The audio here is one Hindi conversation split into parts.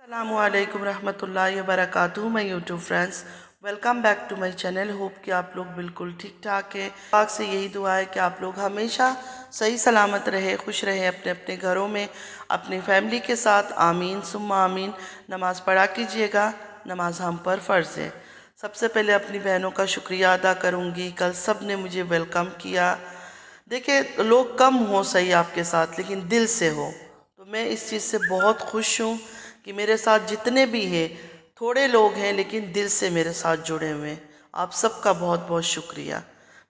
अस्सलामुअलैकुम रहमतुल्लाहि व बरकातुहू। My YouTube friends, welcome back to my channel. Hope कि आप लोग बिल्कुल ठीक ठाक हैं। पाक से यही दुआ है कि आप लोग हमेशा सही सलामत रहे, खुश रहे अपने अपने घरों में, अपनी फैमिली के साथ। आमीन सुम्मा आमीन। नमाज़ पढ़ा कीजिएगा, नमाज हम पर फ़र्ज़ है। सबसे पहले अपनी बहनों का शुक्रिया अदा करूँगी, कल सब ने मुझे वेलकम किया। देखिए, लोग कम हो सही आपके साथ, लेकिन दिल से हो, तो मैं इस चीज़ से बहुत खुश हूँ कि मेरे साथ जितने भी हैं, थोड़े लोग हैं लेकिन दिल से मेरे साथ जुड़े हुए हैं। आप सबका बहुत बहुत शुक्रिया।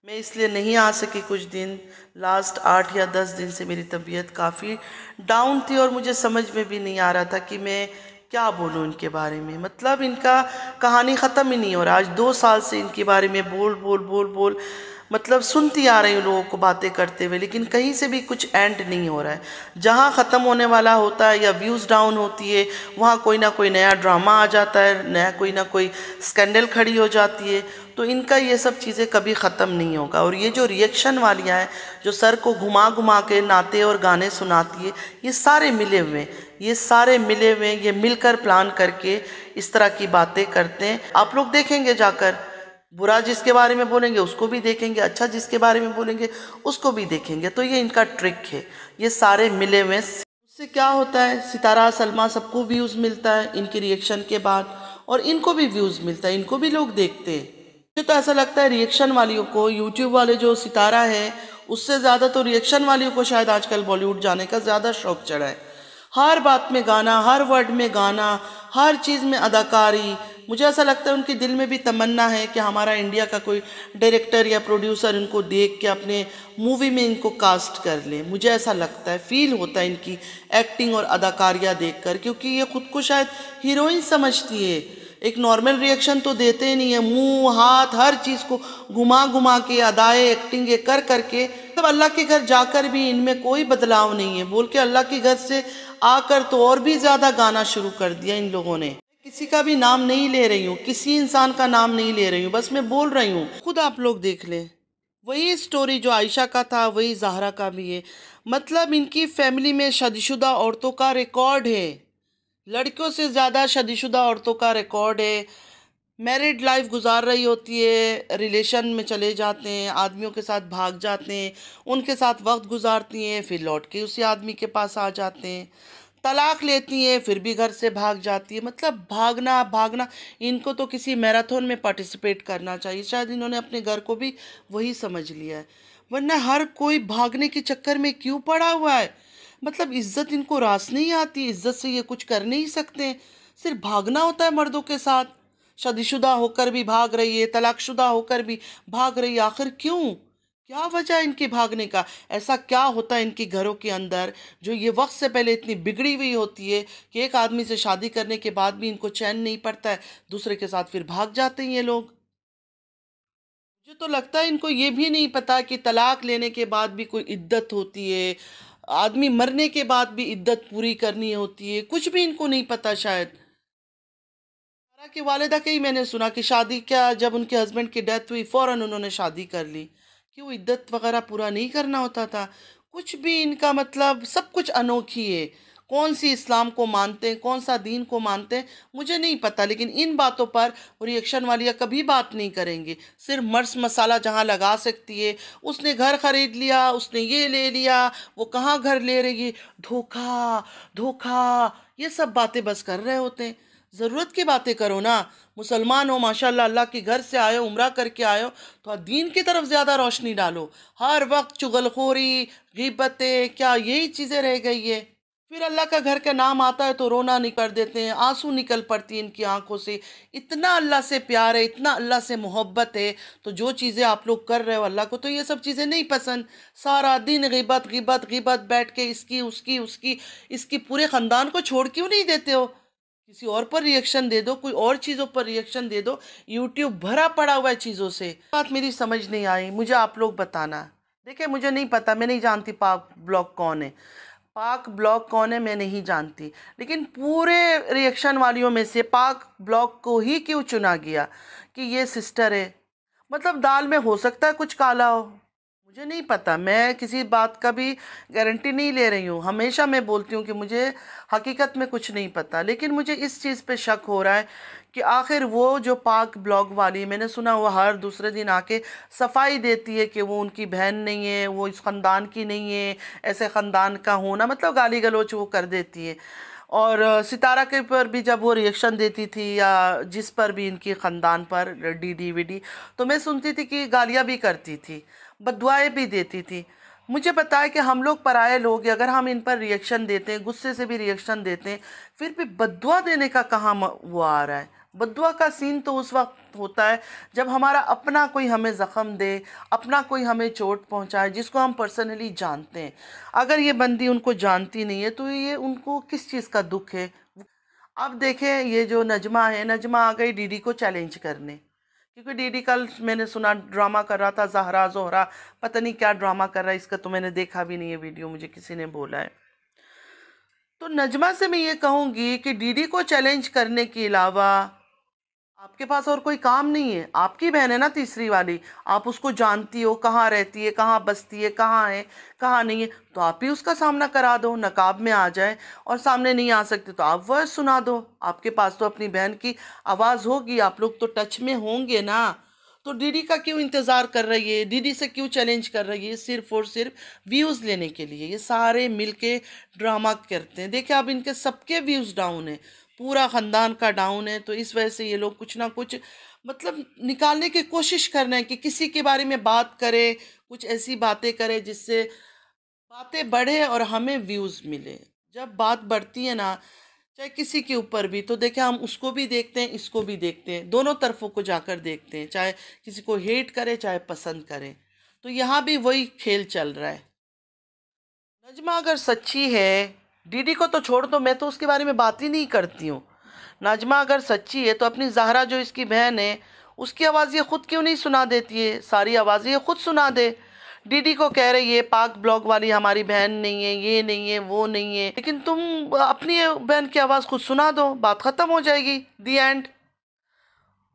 मैं इसलिए नहीं आ सकी कुछ दिन, लास्ट 8 या 10 दिन से मेरी तबीयत काफ़ी डाउन थी और मुझे समझ में भी नहीं आ रहा था कि मैं क्या बोलूँ इनके बारे में। मतलब इनका कहानी ख़त्म ही नहीं हो रहा। आज 2 साल से इनके बारे में बोल बोल बोल बोल मतलब सुनती आ रही हूँ लोगों को बातें करते हुए, लेकिन कहीं से भी कुछ एंड नहीं हो रहा है। जहाँ ख़त्म होने वाला होता है या व्यूज़ डाउन होती है, वहाँ कोई ना कोई नया ड्रामा आ जाता है, नया कोई ना कोई स्कैंडल खड़ी हो जाती है। तो इनका ये सब चीज़ें कभी ख़त्म नहीं होगा। और ये जो रिएक्शन वालियाँ हैं, जो सर को घुमा घुमा के नाते और गाने सुनाती है, ये सारे मिले हुए हैं, ये सारे मिले हुए हैं, ये मिलकर प्लान करके इस तरह की बातें करते हैं। आप लोग देखेंगे जाकर, बुरा जिसके बारे में बोलेंगे उसको भी देखेंगे, अच्छा जिसके बारे में बोलेंगे उसको भी देखेंगे। तो ये इनका ट्रिक है, ये सारे मिले हुए। उससे क्या होता है, सितारा सलमा सबको व्यूज़ मिलता है इनके रिएक्शन के बाद, और इनको भी व्यूज़ मिलता है, इनको भी लोग देखते हैं। मुझे तो ऐसा लगता है रिएक्शन वालियों को, यूट्यूब वाले जो सितारा है, उससे ज़्यादा तो रिएक्शन वालियों को शायद आजकल बॉलीवुड जाने का ज़्यादा शौक चढ़ा है। हर बात में गाना, हर वर्ड में गाना, हर चीज़ में अदाकारी। मुझे ऐसा लगता है उनके दिल में भी तमन्ना है कि हमारा इंडिया का कोई डायरेक्टर या प्रोड्यूसर इनको देख के अपने मूवी में इनको कास्ट कर ले। मुझे ऐसा लगता है, फील होता है इनकी एक्टिंग और अदाकारियाँ देखकर, क्योंकि ये खुद को शायद हीरोइन समझती है। एक नॉर्मल रिएक्शन तो देते ही नहीं है, मुंह हाथ हर चीज़ को घुमा घुमा के अदाएँ एक्टिंग ये कर करके, तब अल्लाह के घर जाकर भी इनमें कोई बदलाव नहीं है बोल के अल्लाह के घर से आकर तो और भी ज़्यादा गाना शुरू कर दिया इन लोगों ने। किसी का भी नाम नहीं ले रही हूँ, किसी इंसान का नाम नहीं ले रही हूँ, बस मैं बोल रही हूँ, खुद आप लोग देख लें। वही स्टोरी जो आयशा का था वही ज़हरा का भी है। मतलब इनकी फैमिली में शादीशुदा औरतों का रिकॉर्ड है, लड़कियों से ज़्यादा शादीशुदा औरतों का रिकॉर्ड है। मैरिड लाइफ गुजार रही होती है, रिलेशन में चले जाते हैं, आदमियों के साथ भाग जाते हैं, उनके साथ वक्त गुजारती हैं, फिर लौट के उसी आदमी के पास आ जाते हैं, तलाक लेती हैं, फिर भी घर से भाग जाती है। मतलब भागना भागना। इनको तो किसी मैराथन में पार्टिसिपेट करना चाहिए। शायद इन्होंने अपने घर को भी वही समझ लिया है, वरना हर कोई भागने के चक्कर में क्यों पड़ा हुआ है। मतलब इज्जत इनको रास नहीं आती, इज्जत से ये कुछ कर नहीं सकते, सिर्फ भागना होता है मर्दों के साथ। शादीशुदा होकर भी भाग रही है, तलाकशुदा होकर भी भाग रही है। आखिर क्यों, क्या वजह है इनके भागने का? ऐसा क्या होता है इनके घरों के अंदर जो ये वक्त से पहले इतनी बिगड़ी हुई होती है कि एक आदमी से शादी करने के बाद भी इनको चैन नहीं पड़ता है, दूसरे के साथ फिर भाग जाते हैं ये लोग। मुझे तो लगता है इनको ये भी नहीं पता कि तलाक लेने के बाद भी कोई इद्दत होती है, आदमी मरने के बाद भी इद्दत पूरी करनी होती है, कुछ भी इनको नहीं पता शायद। सारा की वालिदा के ही मैंने सुना कि शादी क्या, जब उनके हस्बैंड की डेथ हुई फ़ौरन उन्होंने शादी कर ली, कि वो इद्दत वगैरह पूरा नहीं करना होता था। कुछ भी इनका मतलब सब कुछ अनोखी है। कौन सी इस्लाम को मानते हैं, कौन सा दीन को मानते हैं, मुझे नहीं पता, लेकिन इन बातों पर रिएक्शन वालियाँ कभी बात नहीं करेंगी। सिर्फ मर्च मसाला जहाँ लगा सकती है, उसने घर खरीद लिया, उसने ये ले लिया, वो कहाँ घर ले रही है, धोखा धोखा, ये सब बातें बस कर रहे होते हैं। ज़रूरत की बातें करो ना। मुसलमान हो माशाल्लाह, अल्लाह के घर से आए हो, उम्रा करके आए हो, तो दीन की तरफ ज़्यादा रोशनी डालो। हर वक्त चुगलखोरी, गिबतें, क्या यही चीज़ें रह गई है? फिर अल्लाह का घर का नाम आता है तो रोना निकल देते हैं, आंसू निकल पड़ती हैं इनकी आंखों से। इतना अल्लाह से प्यार है, इतना अल्लाह से मोहब्बत है, तो जो चीज़ें आप लोग कर रहे हो अल्लाह को तो ये सब चीज़ें नहीं पसंद। सारा दिन गिबत गिबत गिबत बैठ के इसकी उसकी उसकी, इसकी पूरे ख़ानदान को छोड़ क्यों नहीं देते हो? किसी और पर रिएक्शन दे दो, कोई और चीज़ों पर रिएक्शन दे दो। यूट्यूब भरा पड़ा हुआ है चीज़ों से। बात मेरी समझ नहीं आई, मुझे आप लोग बताना। देखिए, मुझे नहीं पता, मैं नहीं जानती पाक ब्लॉग कौन है, पाक ब्लॉग कौन है मैं नहीं जानती, लेकिन पूरे रिएक्शन वालियों में से पाक ब्लॉग को ही क्यों चुना गया कि ये सिस्टर है? मतलब दाल में हो सकता है कुछ काला हो, मुझे नहीं पता, मैं किसी बात का भी गारंटी नहीं ले रही हूँ। हमेशा मैं बोलती हूँ कि मुझे हकीकत में कुछ नहीं पता, लेकिन मुझे इस चीज़ पे शक हो रहा है कि आखिर वो जो पाक ब्लॉग वाली, मैंने सुना वो हर दूसरे दिन आके सफाई देती है कि वो उनकी बहन नहीं है, वो इस ख़ानदान की नहीं है, ऐसे ख़ानदान का होना, मतलब गाली गलौच वो कर देती है। और सितारा के पर भी जब वो रिएक्शन देती थी या जिस पर भी इनकी ख़ानदान पर डीवीडी, तो मैं सुनती थी कि गालियाँ भी करती थी, बददुआएं भी देती थी। मुझे पता है कि हम लोग पराये लोग हैं, अगर हम इन पर रिएक्शन देते हैं, गुस्से से भी रिएक्शन देते हैं, फिर भी बददुआ देने का कहाँ वो आ रहा है। बददुआ का सीन तो उस वक्त होता है जब हमारा अपना कोई हमें ज़ख्म दे, अपना कोई हमें चोट पहुंचाए, जिसको हम पर्सनली जानते हैं। अगर ये बंदी उनको जानती नहीं है तो ये उनको किस चीज़ का दुख है। अब देखें, ये जो नजमा है, नजमा आ गई डीडी को चैलेंज करने, क्योंकि डीडी कल मैंने सुना ड्रामा कर रहा था, जहरा जोहरा पता नहीं क्या ड्रामा कर रहा है, इसका तो मैंने देखा भी नहीं है वीडियो, मुझे किसी ने बोला है। तो नजमा से मैं ये कहूँगी कि डीडी को चैलेंज करने के अलावा आपके पास और कोई काम नहीं है। आपकी बहन है ना तीसरी वाली, आप उसको जानती हो, कहाँ रहती है, कहाँ बसती है, कहाँ नहीं है, तो आप ही उसका सामना करा दो। नकाब में आ जाए और सामने नहीं आ सकते तो आप वर्ड सुना दो। आपके पास तो अपनी बहन की आवाज़ होगी, आप लोग तो टच में होंगे ना। तो डीडी का क्यों इंतज़ार कर रही है, डीडी से क्यों चैलेंज कर रही है? सिर्फ और सिर्फ व्यूज़ लेने के लिए ये सारे मिलके ड्रामा करते हैं। देखिए अब इनके सबके व्यूज़ डाउन है, पूरा ख़ानदान का डाउन है। तो इस वजह से ये लोग कुछ ना कुछ मतलब निकालने की कोशिश कर रहे हैं कि किसी के बारे में बात करे, कुछ ऐसी बातें करे जिससे बातें बढ़े और हमें व्यूज़ मिले। जब बात बढ़ती है ना, चाहे किसी के ऊपर भी, तो देखें हम उसको भी देखते हैं, इसको भी देखते हैं, दोनों तरफों को जाकर देखते हैं, चाहे किसी को हेट करे चाहे पसंद करे। तो यहाँ भी वही खेल चल रहा है। नजमा अगर सच्ची है, डीडी को तो छोड़ दो, मैं तो उसके बारे में बात ही नहीं करती हूँ। नजमा अगर सच्ची है तो अपनी जहरा जो इसकी बहन है उसकी आवाज़ ये खुद क्यों नहीं सुना देती है? सारी आवाज़ें ये खुद सुना दे। डीडी को कह रही है पाक ब्लॉग वाली हमारी बहन नहीं है, ये नहीं है, वो नहीं है, लेकिन तुम अपनी बहन की आवाज़ खुद सुना दो, बात ख़त्म हो जाएगी, दी एंड।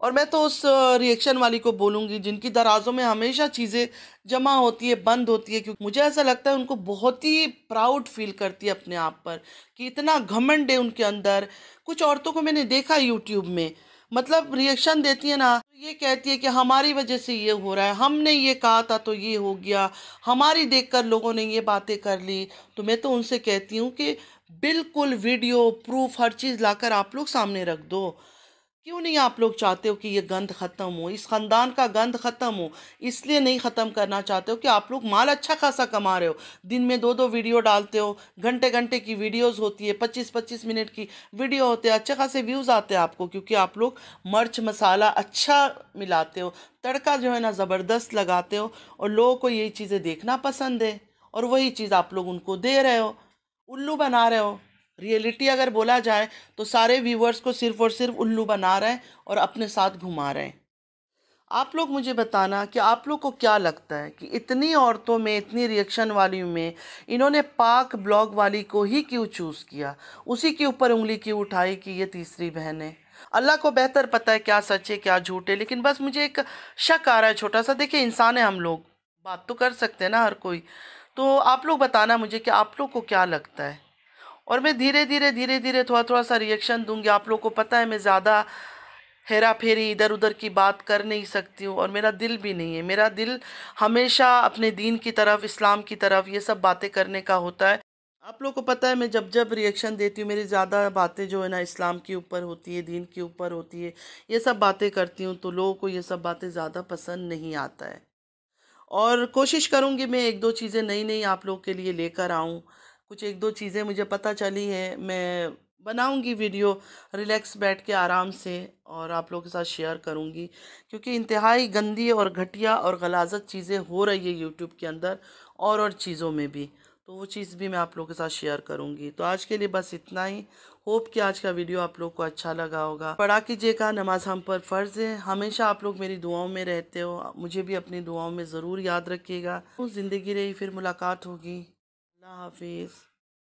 और मैं तो उस रिएक्शन वाली को बोलूँगी जिनकी दराज़ों में हमेशा चीज़ें जमा होती है, बंद होती है, क्योंकि मुझे ऐसा लगता है उनको बहुत ही प्राउड फील करती है अपने आप पर कि इतना घमंड है उनके अंदर। कुछ औरतों को मैंने देखा यूट्यूब में, मतलब रिएक्शन देती है ना, तो ये कहती है कि हमारी वजह से ये हो रहा है, हमने ये कहा था तो ये हो गया, हमारी देखकर लोगों ने ये बातें कर ली। तो मैं तो उनसे कहती हूँ कि बिल्कुल वीडियो प्रूफ हर चीज़ लाकर आप लोग सामने रख दो। क्यों नहीं आप लोग चाहते हो कि ये गंद ख़त्म हो, इस ख़ानदान का गंद ख़त्म हो? इसलिए नहीं ख़त्म करना चाहते हो कि आप लोग माल अच्छा खासा कमा रहे हो, दिन में 2-2 वीडियो डालते हो, घंटे घंटे की वीडियोस होती है, 25-25 मिनट की वीडियो होते हैं, अच्छे खासे व्यूज़ आते हैं आपको, क्योंकि आप लोग मिर्च मसाला अच्छा मिलाते हो, तड़का जो है ना ज़बरदस्त लगाते हो, और लोगों को यही चीज़ें देखना पसंद है, और वही चीज़ आप लोग उनको दे रहे हो, उल्लू बना रहे हो। रियलिटी अगर बोला जाए तो सारे व्यूवर्स को सिर्फ और सिर्फ उल्लू बना रहे हैं और अपने साथ घुमा रहे हैं। आप लोग मुझे बताना कि आप लोग को क्या लगता है कि इतनी औरतों में, इतनी रिएक्शन वाली में इन्होंने पाक ब्लॉग वाली को ही क्यों चूज़ किया, उसी के ऊपर उंगली क्यों उठाई कि ये तीसरी बहन है? अल्लाह को बेहतर पता है क्या सच है क्या झूठ है, लेकिन बस मुझे एक शक आ रहा है छोटा सा। देखिए इंसान है हम लोग, बात तो कर सकते हैं ना हर कोई। तो आप लोग बताना मुझे कि आप लोग को क्या लगता है। और मैं धीरे धीरे थोड़ा थोड़ा सा रिएक्शन दूंगी। आप लोग को पता है मैं ज़्यादा हेरा फेरी इधर उधर की बात कर नहीं सकती हूँ, और मेरा दिल भी नहीं है। मेरा दिल हमेशा अपने दीन की तरफ, इस्लाम की तरफ, ये सब बातें करने का होता है। आप लोग को पता है मैं जब जब रिएक्शन देती हूँ मेरी ज़्यादा बातें जो है ना इस्लाम के ऊपर होती है, दीन के ऊपर होती है, ये सब बातें करती हूँ, तो लोगों को ये सब बातें ज़्यादा पसंद नहीं आता है। और कोशिश करूँगी मैं एक दो चीज़ें नई नई आप लोग के लिए लेकर आऊँ। कुछ एक दो चीज़ें मुझे पता चली है, मैं बनाऊँगी वीडियो रिलैक्स बैठ के आराम से, और आप लोगों के साथ शेयर करूँगी, क्योंकि इंतहाई गंदी और घटिया और गलाजत चीज़ें हो रही है यूट्यूब के अंदर और चीज़ों में भी, तो वो चीज़ भी मैं आप लोगों के साथ शेयर करूँगी। तो आज के लिए बस इतना ही। होप कि आज का वीडियो आप लोग को अच्छा लगा होगा। पढ़ा कीजिएगा, नमाज हम पर फ़र्ज़ है। हमेशा आप लोग मेरी दुआओं में रहते हो, मुझे भी अपनी दुआओं में ज़रूर याद रखिएगा। ज़िंदगी रही फिर मुलाकात होगी। अल्लाह हाफिज़।